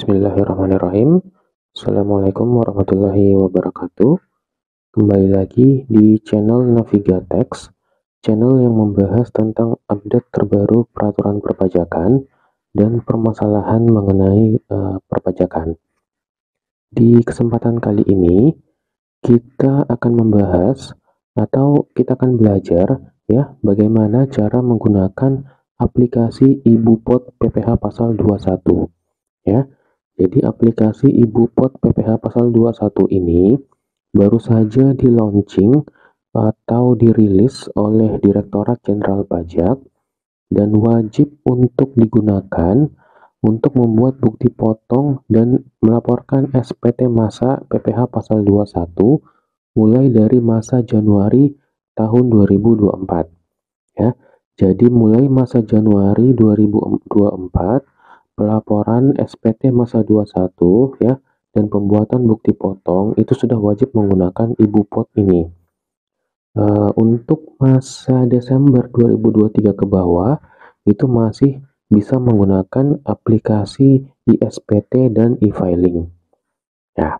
Bismillahirrahmanirrahim. Assalamualaikum warahmatullahi wabarakatuh. Kembali lagi di channel Navigatex, channel yang membahas tentang update terbaru peraturan perpajakan dan permasalahan mengenai perpajakan. Di kesempatan kali ini kita akan membahas atau kita akan belajar ya bagaimana cara menggunakan aplikasi Ibupot PPh pasal 21 ya. Jadi aplikasi Ibupot PPh pasal 21 ini baru saja di launching atau dirilis oleh Direktorat Jenderal Pajak dan wajib untuk digunakan untuk membuat bukti potong dan melaporkan SPT masa PPh pasal 21 mulai dari masa Januari tahun 2024 ya. Jadi mulai masa Januari 2024 pelaporan SPT masa 21 ya dan pembuatan bukti potong itu sudah wajib menggunakan Ibupot ini. Untuk masa Desember 2023 ke bawah itu masih bisa menggunakan aplikasi iSPT dan e-filing. Ya.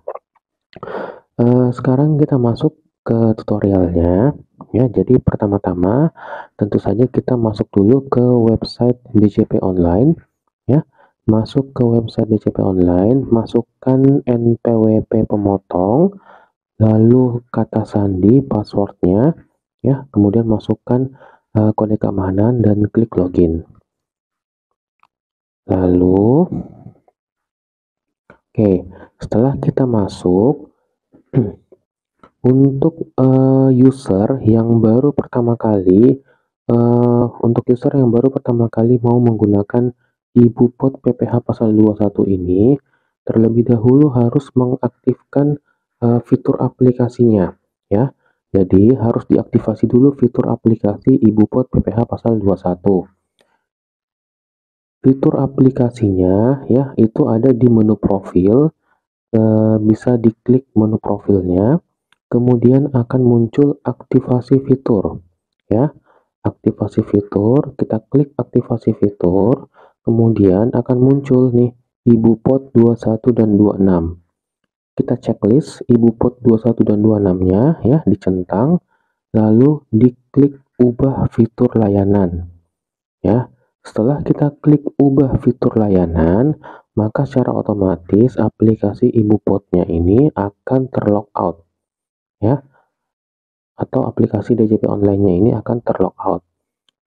Sekarang kita masuk ke tutorialnya ya. Jadi pertama-tama tentu saja kita masuk dulu ke website DJP Online ya. Masuk ke website DJP Online, masukkan NPWP pemotong, lalu kata sandi, passwordnya ya, kemudian masukkan kode keamanan dan klik login. Lalu setelah kita masuk untuk user yang baru pertama kali mau menggunakan Ibupot PPh pasal 21 ini, terlebih dahulu harus mengaktifkan fitur aplikasinya ya. Jadi harus diaktifasi dulu fitur aplikasi Ibupot PPh pasal 21. Fitur aplikasinya ya itu ada di menu profil, bisa diklik menu profilnya, kemudian akan muncul aktivasi fitur ya. Aktivasi fitur, kita klik aktivasi fitur, kemudian akan muncul nih Ibupot 21 dan 26. Kita checklist Ibupot 21 dan 26-nya ya, dicentang, lalu diklik ubah fitur layanan ya. Setelah kita klik ubah fitur layanan, maka secara otomatis aplikasi Ibupotnya ini akan terlogout ya, atau aplikasi DJP Online-nya ini akan terlogout.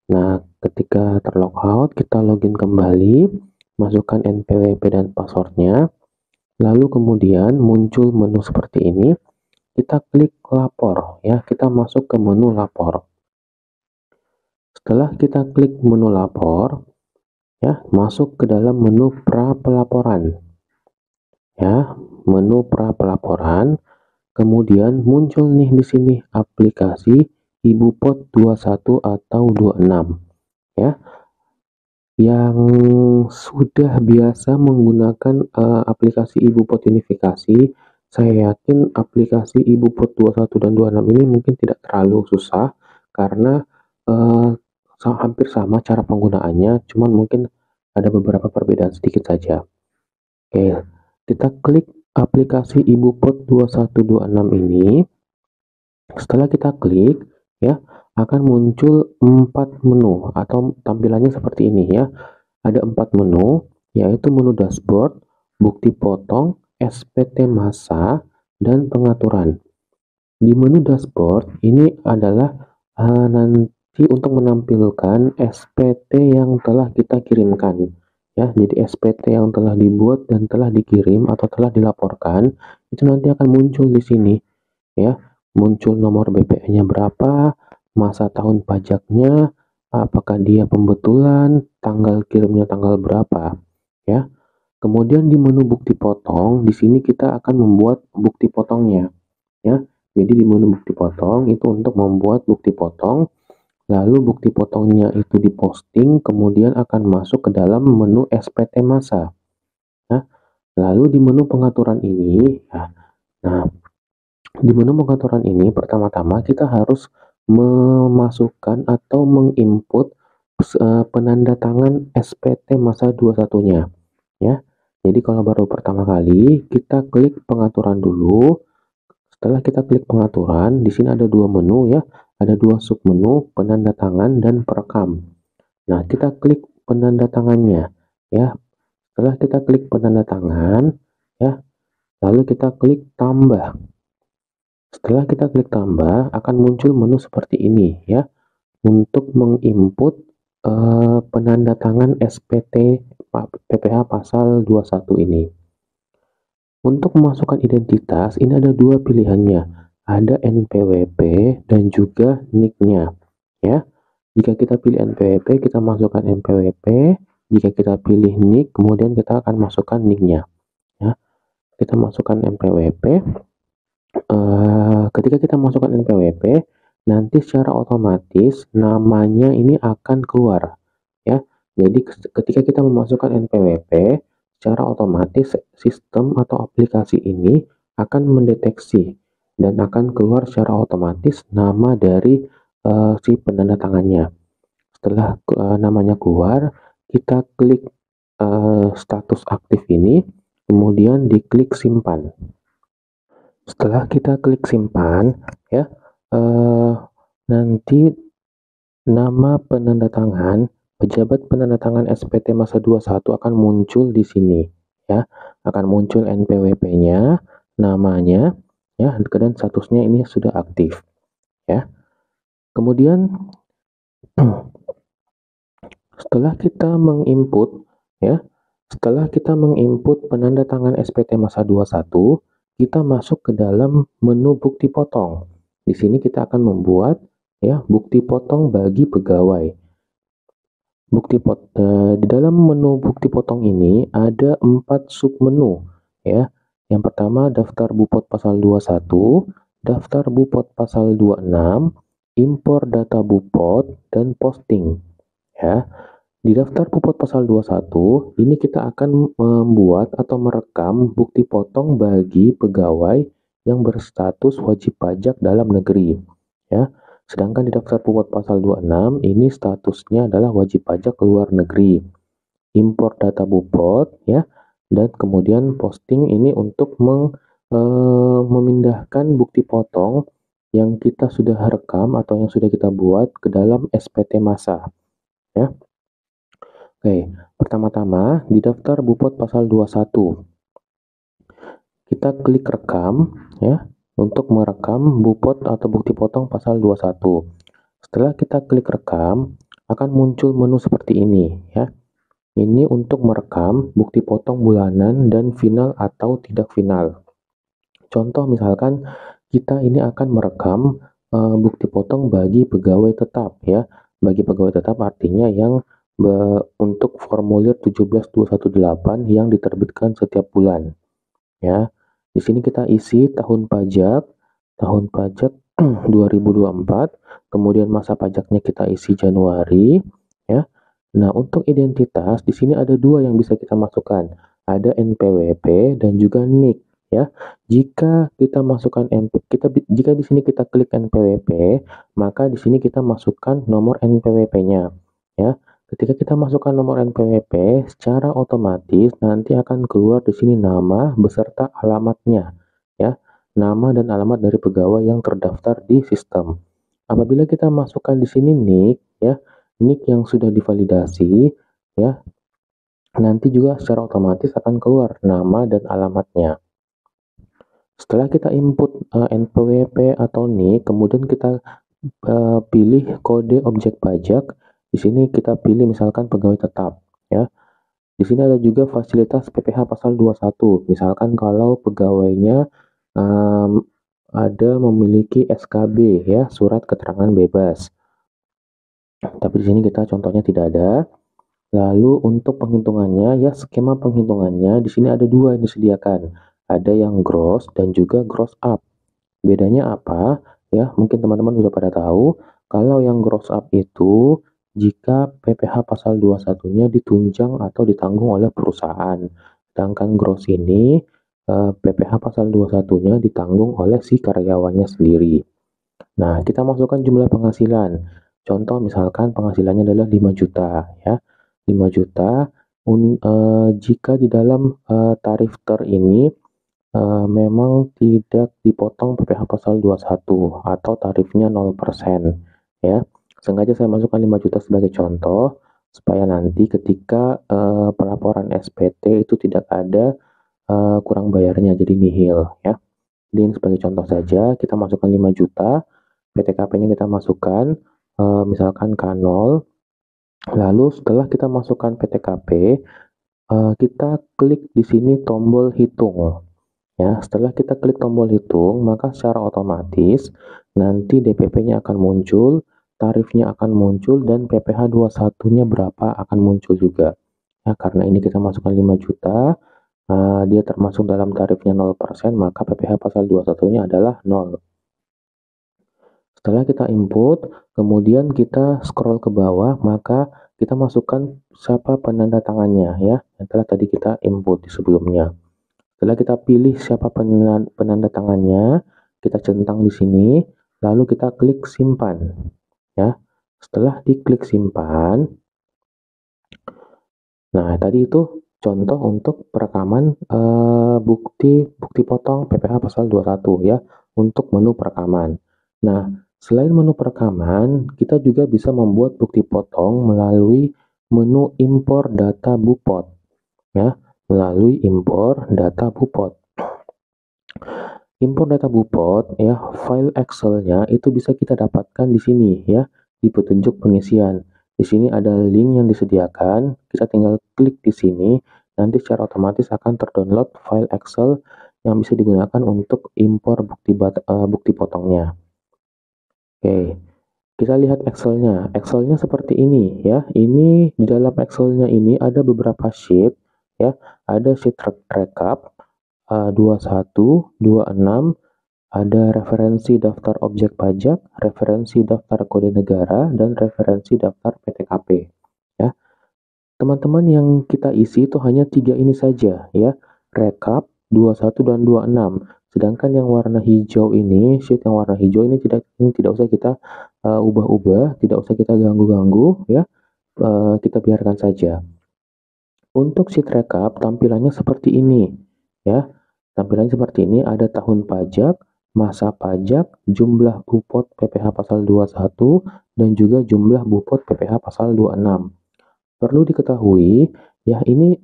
Nah, ketika terlogout, kita login kembali, masukkan NPWP dan passwordnya, lalu kemudian muncul menu seperti ini. Kita klik lapor ya, kita masuk ke menu lapor. Setelah kita klik menu lapor ya, masuk ke dalam menu pra pelaporan ya, menu pra pelaporan. Kemudian muncul nih di sini aplikasi Ibupot 21 atau 26 ya. Yang sudah biasa menggunakan aplikasi Ibupot Unifikasi, saya yakin aplikasi Ibupot 21 dan 26 ini mungkin tidak terlalu susah karena hampir sama cara penggunaannya, cuman mungkin ada beberapa perbedaan sedikit saja. Oke, kita klik aplikasi Ibupot 2126 ini. Setelah kita klik ya, akan muncul 4 menu atau tampilannya seperti ini ya. Ada 4 menu, yaitu menu dashboard, bukti potong, SPT masa, dan pengaturan. Di menu dashboard ini adalah nanti untuk menampilkan SPT yang telah kita kirimkan ya. Jadi SPT yang telah dibuat dan telah dikirim atau telah dilaporkan itu nanti akan muncul di sini ya. Muncul nomor BPN-nya berapa, masa tahun pajaknya, apakah dia pembetulan, tanggal kirimnya tanggal berapa ya. Kemudian di menu bukti potong, di sini kita akan membuat bukti potongnya ya. Jadi di menu bukti potong itu untuk membuat bukti potong, lalu bukti potongnya itu diposting, kemudian akan masuk ke dalam menu SPT masa ya. Lalu di menu pengaturan ini ya, nah di menu pengaturan ini pertama-tama kita harus memasukkan atau menginput penanda tangan SPT masa 21-nya ya. Jadi kalau baru pertama kali, kita klik pengaturan dulu. Setelah kita klik pengaturan, di sini ada dua menu ya, ada dua submenu, penanda tangan dan perekam. Nah, kita klik penanda tangannya ya. Setelah kita klik penanda tangan ya, lalu kita klik tambah. Setelah kita klik tambah, akan muncul menu seperti ini ya, untuk menginput penanda tangan SPT PPH pasal 21 ini. Untuk memasukkan identitas, ini ada dua pilihannya. Ada NPWP dan juga NIK-nya. Ya. Jika kita pilih NPWP, kita masukkan NPWP. Jika kita pilih NIK, kemudian kita akan masukkan NIK-nya. Ya. Kita masukkan NPWP. Ketika kita masukkan NPWP, nanti secara otomatis namanya ini akan keluar. Ya. Jadi ketika kita memasukkan NPWP, secara otomatis sistem atau aplikasi ini akan mendeteksi dan akan keluar secara otomatis nama dari si penanda tangannya. Setelah namanya keluar, kita klik status aktif ini, kemudian diklik simpan. Setelah kita klik simpan, ya nanti nama penanda tangan pejabat penanda tangan SPT masa 21 akan muncul di sini ya, akan muncul NPWP-nya, namanya ya, dan statusnya ini sudah aktif ya. Kemudian setelah kita menginput ya, setelah kita menginput penanda tangan SPT masa 21, kita masuk ke dalam menu bukti potong. Di sini kita akan membuat ya bukti potong bagi pegawai. Di dalam menu bukti potong ini ada 4 submenu ya. Yang pertama daftar Bupot pasal 21, daftar Bupot pasal 26, impor data Bupot dan posting ya. Di daftar Bupot pasal 21 ini kita akan membuat atau merekam bukti potong bagi pegawai yang berstatus wajib pajak dalam negeri ya. Sedangkan di daftar Bupot pasal 26 ini statusnya adalah wajib pajak luar negeri. Impor data Bupot ya, dan kemudian posting ini untuk memindahkan bukti potong yang kita sudah rekam atau yang sudah kita buat ke dalam SPT masa ya. Oke, pertama-tama di daftar Bupot pasal 21 kita klik rekam ya, untuk merekam Bupot atau bukti potong pasal 21. Setelah kita klik rekam, akan muncul menu seperti ini ya. Ini untuk merekam bukti potong bulanan dan final atau tidak final. Contoh misalkan kita ini akan merekam bukti potong bagi pegawai tetap ya. Bagi pegawai tetap artinya yang untuk formulir 17218 yang diterbitkan setiap bulan ya. Di sini kita isi tahun pajak 2024, kemudian masa pajaknya kita isi Januari ya. Nah, untuk identitas di sini ada dua yang bisa kita masukkan. Ada NPWP dan juga NIK ya. Jika kita masukkan jika di sini kita klik NPWP, maka di sini kita masukkan nomor NPWP-nya ya. Ketika kita masukkan nomor NPWP, secara otomatis nanti akan keluar di sini nama beserta alamatnya ya. Nama dan alamat dari pegawai yang terdaftar di sistem. Apabila kita masukkan di sini NIK ya, NIK yang sudah divalidasi ya, nanti juga secara otomatis akan keluar nama dan alamatnya. Setelah kita input NPWP atau NIK, kemudian kita pilih kode objek pajak. Di sini kita pilih misalkan pegawai tetap ya. Di sini ada juga fasilitas PPH pasal 21. Misalkan kalau pegawainya ada memiliki SKB ya, surat keterangan bebas. Tapi di sini kita contohnya tidak ada. Lalu untuk penghitungannya ya, skema penghitungannya di sini ada dua yang disediakan. Ada yang gross dan juga gross up. Bedanya apa? Ya, mungkin teman-teman sudah pada tahu. Kalau yang gross up itu jika PPH pasal 21-nya ditunjang atau ditanggung oleh perusahaan. Sedangkan gross ini PPH pasal 21-nya ditanggung oleh si karyawannya sendiri. Nah, kita masukkan jumlah penghasilan. Contoh misalkan penghasilannya adalah 5 juta ya. 5 juta jika di dalam tarif ter ini memang tidak dipotong PPh pasal 21 atau tarifnya 0%, ya. Sengaja saya masukkan 5 juta sebagai contoh, supaya nanti ketika pelaporan SPT itu tidak ada kurang bayarnya, jadi nihil, ya. Jadi ini sebagai contoh saja, kita masukkan 5 juta, PTKP-nya kita masukkan, misalkan K0, lalu setelah kita masukkan PTKP, kita klik di sini tombol hitung. Ya, setelah kita klik tombol hitung, maka secara otomatis nanti DPP-nya akan muncul, tarifnya akan muncul, dan PPh 21-nya berapa akan muncul juga. Ya, karena ini kita masukkan 5 juta, dia termasuk dalam tarifnya 0%, maka PPh pasal 21-nya adalah 0. Setelah kita input, kemudian kita scroll ke bawah, maka kita masukkan siapa penanda tangannya, ya, yang telah tadi kita input di sebelumnya. Setelah kita pilih siapa penanda tangannya, kita centang di sini, lalu kita klik simpan, ya. Setelah diklik simpan, nah tadi itu contoh untuk perekaman bukti potong PPh pasal 21, ya, untuk menu perekaman. Nah, selain menu perekaman, kita juga bisa membuat bukti potong melalui menu impor data Bupot, ya, melalui impor data Bupot. Impor data Bupot, ya, file Excel-nya itu bisa kita dapatkan di sini, ya, di petunjuk pengisian. Di sini ada link yang disediakan, kita tinggal klik di sini, nanti secara otomatis akan terdownload file Excel yang bisa digunakan untuk impor bukti potongnya. Oke, kita lihat Excel-nya. Excel-nya seperti ini, ya. Ini di dalam Excel-nya ini ada beberapa sheet, ya. Ada sheet rekap 21, 26, ada referensi daftar objek pajak, referensi daftar kode negara, dan referensi daftar PTKP, ya. Teman-teman yang kita isi itu hanya 3 ini saja, ya. Rekap, 21 dan 26. Sedangkan yang warna hijau ini, sheet yang warna hijau ini tidak usah kita ubah-ubah, tidak usah kita ganggu-ganggu, ya. Kita biarkan saja. Untuk sheet rekap tampilannya seperti ini, ya. Tampilannya seperti ini, ada tahun pajak, masa pajak, jumlah bupot PPh pasal 21, dan juga jumlah bupot PPh pasal 26. Perlu diketahui, ya, ini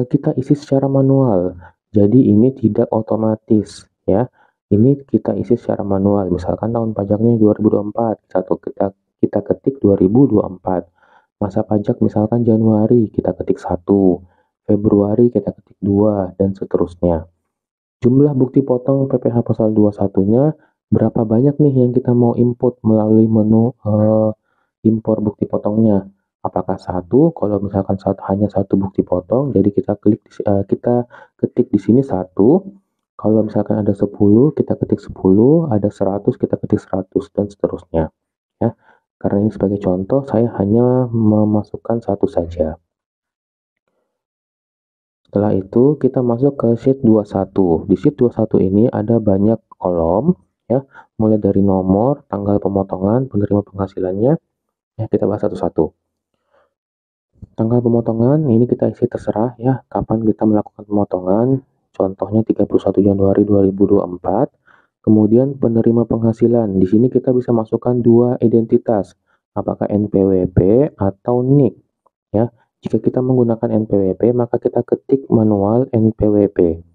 kita isi secara manual, jadi ini tidak otomatis, ya. Ini kita isi secara manual, misalkan tahun pajaknya 2024, kita ketik 2024. Masa pajak misalkan Januari, kita ketik 1, Februari kita ketik 2, dan seterusnya. Jumlah bukti potong PPh pasal 21-nya berapa banyak nih yang kita mau input melalui menu impor bukti potongnya. Apakah satu? Kalau misalkan hanya satu bukti potong, jadi kita kita ketik di sini 1. Kalau misalkan ada 10, kita ketik 10, ada 100, kita ketik 100, dan seterusnya, ya. Karena ini sebagai contoh, saya hanya memasukkan satu saja. Setelah itu, kita masuk ke sheet 21. Di sheet 21 ini ada banyak kolom, ya, mulai dari nomor, tanggal pemotongan, penerima penghasilannya. Ya, kita bahas satu-satu. Tanggal pemotongan ini kita isi terserah, ya, kapan kita melakukan pemotongan. Contohnya 31 Januari 2024. Kemudian penerima penghasilan. Di sini kita bisa masukkan dua identitas, apakah NPWP atau NIK, ya. Jika kita menggunakan NPWP, maka kita ketik manual NPWP.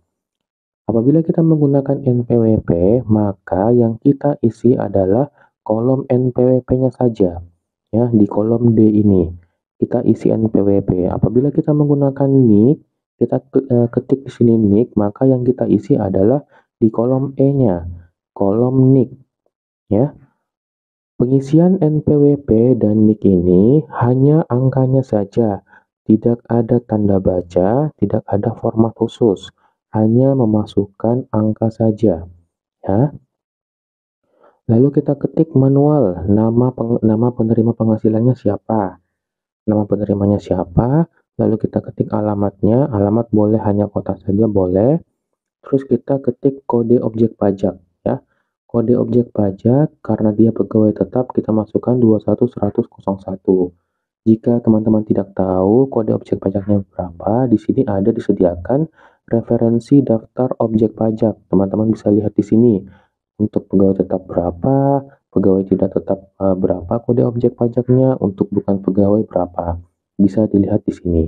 Apabila kita menggunakan NPWP, maka yang kita isi adalah kolom NPWP-nya saja, ya, di kolom D ini. Kita isi NPWP. Apabila kita menggunakan NIK, kita ketik di sini NIK, maka yang kita isi adalah di kolom E-nya, kolom NIK, ya. Pengisian NPWP dan NIK ini hanya angkanya saja, tidak ada tanda baca, tidak ada format khusus, hanya memasukkan angka saja, ya. Lalu kita ketik manual, nama penerima penghasilannya siapa, nama penerimanya siapa, lalu kita ketik alamatnya, alamat boleh hanya kota saja boleh, terus kita ketik kode objek pajak, ya. Kode objek pajak karena dia pegawai tetap kita masukkan 21101. Jika teman-teman tidak tahu kode objek pajaknya berapa, di sini ada disediakan referensi daftar objek pajak. Teman-teman bisa lihat di sini untuk pegawai tetap berapa, pegawai tidak tetap berapa kode objek pajaknya, untuk bukan pegawai berapa. Bisa dilihat di sini.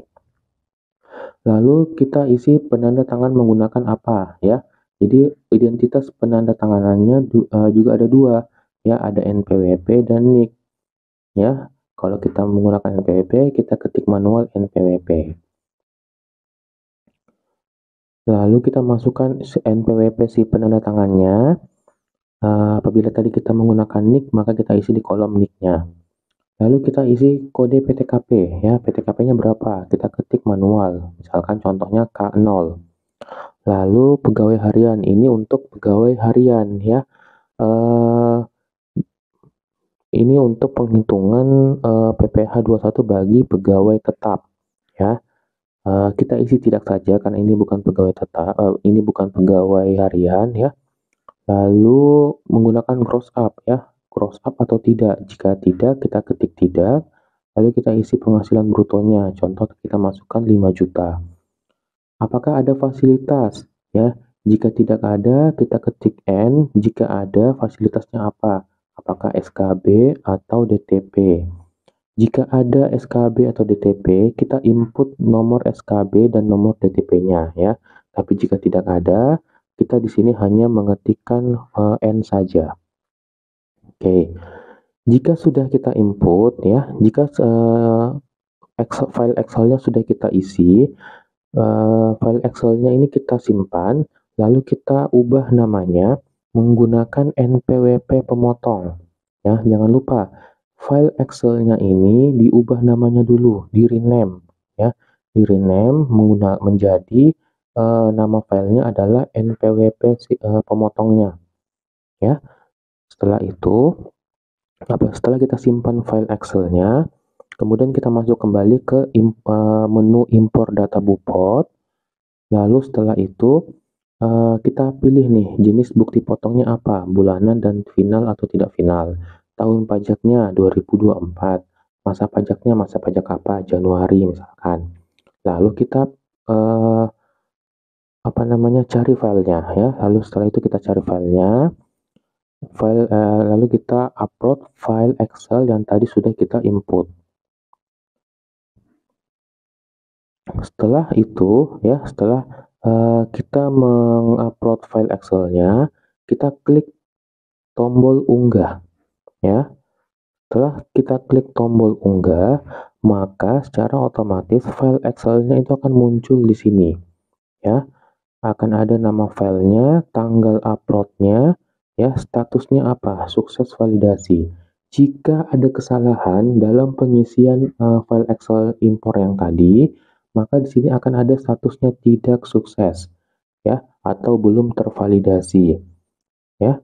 Lalu kita isi penanda tangan menggunakan apa ya? Jadi identitas penanda tanganannya juga ada dua ya, ada NPWP dan NIK ya. Kalau kita menggunakan NPWP, kita ketik manual NPWP. Lalu kita masukkan NPWP si penanda tangannya. Apabila tadi kita menggunakan NIK, maka kita isi di kolom NIK-nya. Lalu kita isi kode PTKP ya, PTKP-nya berapa? Kita ketik manual. Misalkan contohnya K0. Lalu pegawai harian ini untuk pegawai harian ya. Ini untuk penghitungan PPh 21 bagi pegawai tetap ya. Kita isi tidak saja karena ini bukan pegawai tetap, ini bukan pegawai harian ya. Lalu menggunakan cross up ya, cross up atau tidak. Jika tidak, kita ketik tidak. Lalu kita isi penghasilan brutonya. Contoh kita masukkan 5 juta. Apakah ada fasilitas? Ya, jika tidak ada, kita ketik N. Jika ada, fasilitasnya apa? Apakah SKB atau DTP? Jika ada SKB atau DTP, kita input nomor SKB dan nomor DTP-nya ya. Tapi jika tidak ada, kita di sini hanya mengetikkan N saja. Oke. Jika sudah kita input ya, jika file Excel-nya sudah kita isi, file Excel-nya ini kita simpan, lalu kita ubah namanya menggunakan NPWP pemotong. Ya, jangan lupa file Excel-nya ini diubah namanya dulu, di rename ya. Di rename menjadi nama filenya adalah NPWP pemotongnya ya. Setelah itu setelah kita simpan file Excel-nya, kemudian kita masuk kembali ke menu impor data Bupot. Lalu setelah itu kita pilih nih jenis bukti potongnya apa, bulanan dan final atau tidak final. Tahun pajaknya 2024, masa pajaknya masa pajak apa, Januari misalkan. Lalu kita cari filenya ya. Lalu setelah itu kita cari filenya. Lalu kita upload file Excel yang tadi sudah kita input. Setelah itu ya, setelah kita mengupload file Excel-nya, kita klik tombol unggah ya. Setelah kita klik tombol unggah, maka secara otomatis file Excel-nya itu akan muncul di sini ya. Akan ada nama filenya, tanggal uploadnya ya, statusnya apa, sukses validasi. Jika ada kesalahan dalam pengisian file Excel impor yang tadi, maka di sini akan ada statusnya tidak sukses ya, atau belum tervalidasi ya.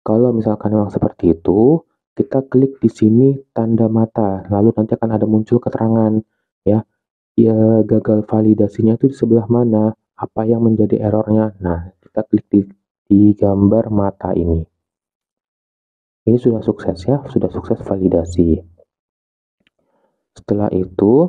Kalau misalkan memang seperti itu, kita klik di sini tanda mata, lalu nanti akan ada muncul keterangan ya, gagal validasinya itu di sebelah mana, apa yang menjadi errornya. Nah, kita klik di gambar mata ini. Ini sudah sukses ya, sudah sukses validasi. Setelah itu,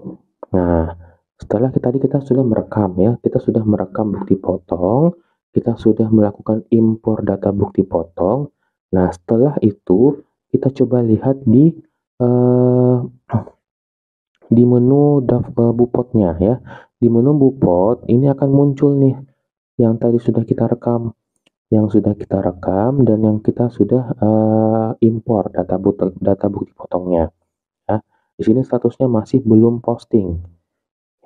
setelah tadi kita sudah merekam ya, kita sudah merekam bukti potong, kita sudah melakukan impor data bukti potong. Nah, setelah itu kita coba lihat di menu Bupotnya ya. Di menu Bupot ini akan muncul nih yang tadi sudah kita rekam, dan yang kita sudah impor data bukti potongnya ya. Di sini statusnya masih belum posting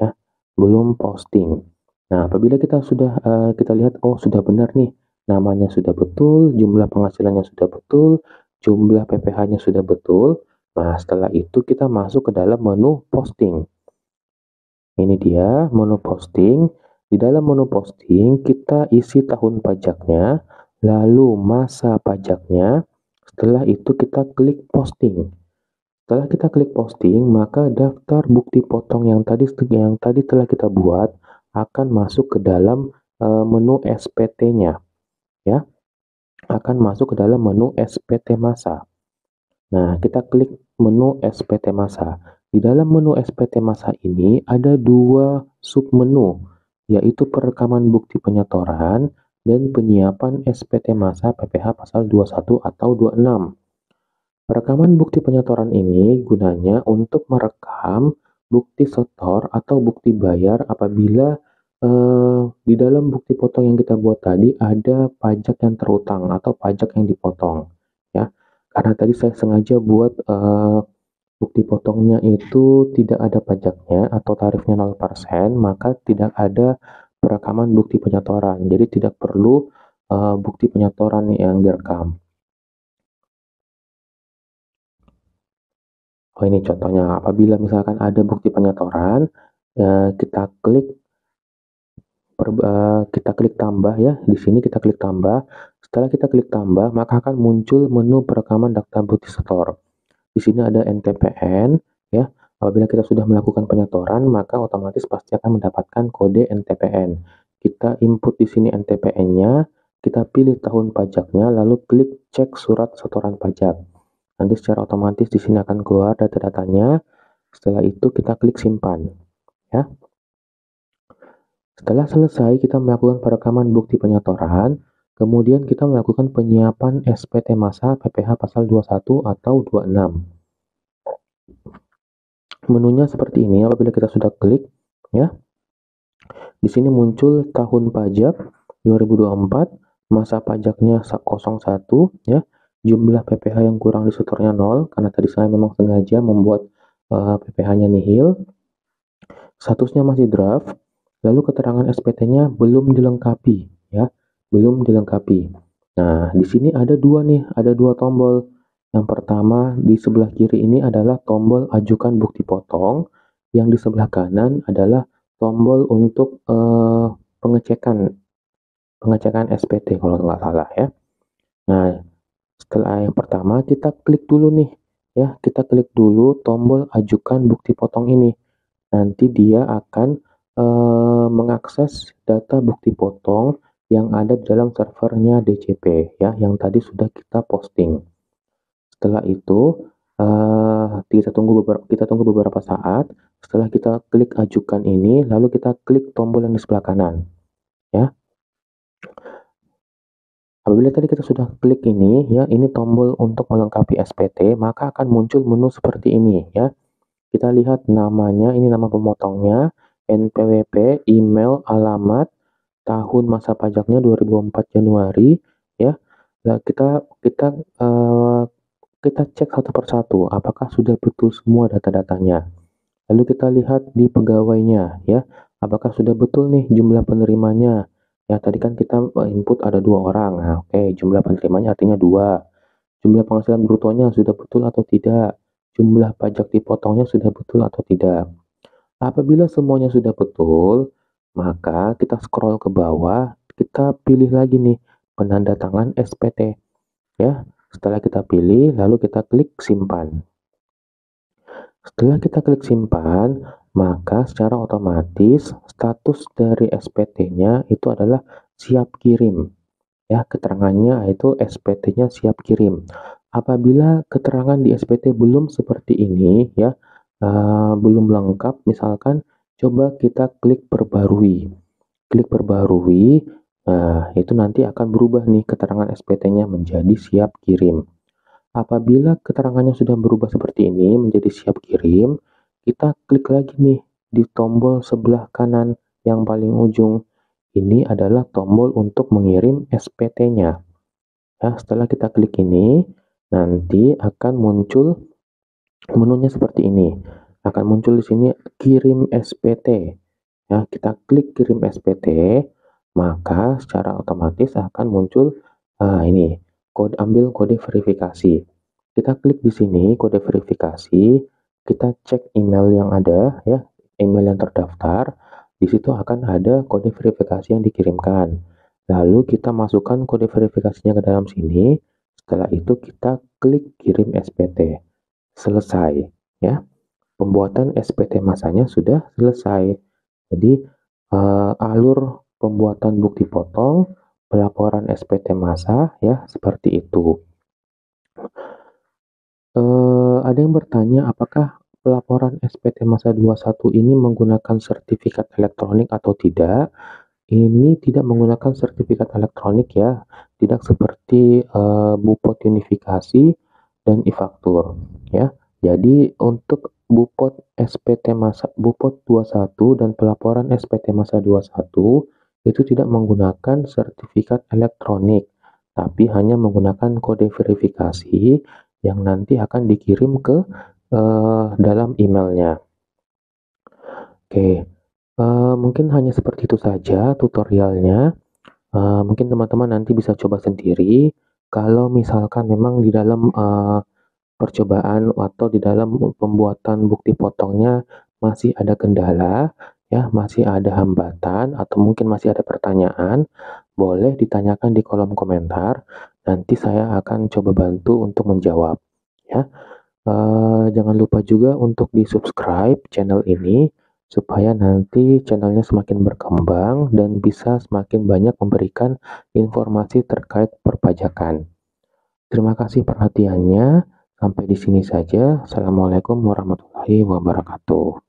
ya, belum posting. Nah, apabila kita sudah kita lihat oh sudah benar nih, namanya sudah betul, jumlah penghasilannya sudah betul, jumlah PPh-nya sudah betul. Nah, setelah itu kita masuk ke dalam menu posting. Ini dia menu posting. Di dalam menu posting kita isi tahun pajaknya, lalu masa pajaknya. Setelah itu kita klik posting. Setelah kita klik posting, maka daftar bukti potong yang tadi telah kita buat akan masuk ke dalam menu SPT-nya ya. Akan masuk ke dalam menu SPT masa. Nah, kita klik menu SPT masa. Di dalam menu SPT masa ini ada dua submenu, yaitu perekaman bukti penyetoran dan penyiapan SPT masa PPh pasal 21 atau 26. Perekaman bukti penyetoran ini gunanya untuk merekam bukti setor atau bukti bayar apabila di dalam bukti potong yang kita buat tadi ada pajak yang terutang atau pajak yang dipotong, ya. Karena tadi saya sengaja buat bukti potongnya itu tidak ada pajaknya atau tarifnya 0%, maka tidak ada perekaman bukti penyetoran. Jadi tidak perlu bukti penyetoran yang direkam. Oh, ini contohnya. Apabila misalkan ada bukti penyetoran, kita klik tambah ya. Di sini kita klik tambah. Setelah kita klik tambah, maka akan muncul menu perekaman daftar bukti setor. Di sini ada NTPN ya. Apabila kita sudah melakukan penyetoran, maka otomatis pasti akan mendapatkan kode NTPN. Kita input di sini NTPN-nya, kita pilih tahun pajaknya, lalu klik cek surat setoran pajak. Nanti secara otomatis di sini akan keluar data-datanya. Setelah itu kita klik simpan ya. Setelah selesai kita melakukan perekaman bukti penyetoran, kemudian kita melakukan penyiapan SPT masa PPh pasal 21 atau 26. Menunya seperti ini. Apabila kita sudah klik ya, di sini muncul tahun pajak 2024, masa pajaknya 01 ya, jumlah PPh yang kurang disetornya 0 karena tadi saya memang sengaja membuat PPh-nya nihil. Statusnya masih draft, lalu keterangan SPT-nya belum dilengkapi ya, belum dilengkapi. Nah, di sini ada dua nih, ada dua tombol. Yang pertama di sebelah kiri ini adalah tombol ajukan bukti potong, yang di sebelah kanan adalah tombol untuk pengecekan SPT kalau nggak salah ya. Nah, setelah yang pertama kita klik dulu nih ya, kita klik dulu tombol ajukan bukti potong ini. Nanti dia akan mengakses data bukti potong yang ada di dalam servernya DCP ya, yang tadi sudah kita posting. Setelah itu kita tunggu beberapa saat. Setelah kita klik ajukan ini, lalu kita klik tombol yang di sebelah kanan ya. Apabila tadi kita sudah klik ini ya, ini tombol untuk melengkapi SPT, maka akan muncul menu seperti ini ya. Kita lihat namanya, ini nama pemotongnya, NPWP, email, alamat, tahun masa pajaknya 2004 Januari ya. Nah, kita cek satu persatu apakah sudah betul semua data-datanya. Lalu kita lihat di pegawainya ya, apakah sudah betul nih jumlah penerimanya. Ya, tadi kan kita input ada 2 orang. Nah, oke, jumlah penerimanya artinya 2. Jumlah penghasilan brutonya sudah betul atau tidak. Jumlah pajak dipotongnya sudah betul atau tidak. Apabila semuanya sudah betul, maka kita scroll ke bawah, kita pilih lagi nih penanda tangan SPT ya. Setelah kita pilih, lalu kita klik simpan. Setelah kita klik simpan, maka secara otomatis status dari SPT-nya itu adalah siap kirim. Ya, keterangannya itu SPT-nya siap kirim. Apabila keterangan di SPT belum seperti ini ya, belum lengkap, misalkan coba kita klik perbarui. Klik perbarui, nah itu nanti akan berubah nih keterangan SPT-nya menjadi siap kirim. Apabila keterangannya sudah berubah seperti ini menjadi siap kirim, kita klik lagi nih di tombol sebelah kanan yang paling ujung. Ini adalah tombol untuk mengirim SPT-nya. Ya, setelah kita klik ini, nanti akan muncul menunya seperti ini. Akan muncul di sini kirim SPT. Ya, kita klik kirim SPT, maka secara otomatis akan muncul ini ambil kode verifikasi. Kita klik di sini kode verifikasi, kita cek email yang ada ya, email yang terdaftar. Di situ akan ada kode verifikasi yang dikirimkan. Lalu kita masukkan kode verifikasinya ke dalam sini. Setelah itu kita klik kirim SPT. Selesai ya. Pembuatan SPT masanya sudah selesai. Jadi alur pembuatan bukti potong, pelaporan SPT masa ya seperti itu. Ada yang bertanya apakah pelaporan SPT masa 21 ini menggunakan sertifikat elektronik atau tidak? Ini tidak menggunakan sertifikat elektronik ya, tidak seperti Bupot Unifikasi dan e-faktur ya. Jadi untuk Bupot 21 dan pelaporan SPT masa 21 itu tidak menggunakan sertifikat elektronik, tapi hanya menggunakan kode verifikasi yang nanti akan dikirim ke dalam emailnya. Oke. Mungkin hanya seperti itu saja tutorialnya. Mungkin teman-teman nanti bisa coba sendiri. Kalau misalkan memang di dalam percobaan atau di dalam pembuatan bukti potongnya masih ada kendala, ya, masih ada hambatan atau mungkin masih ada pertanyaan, boleh ditanyakan di kolom komentar. Nanti saya akan coba bantu untuk menjawab, ya. Jangan lupa juga untuk di-subscribe channel ini, supaya nanti channelnya semakin berkembang dan bisa semakin banyak memberikan informasi terkait perpajakan. Terima kasih perhatiannya. Sampai di sini saja. Assalamualaikum warahmatullahi wabarakatuh.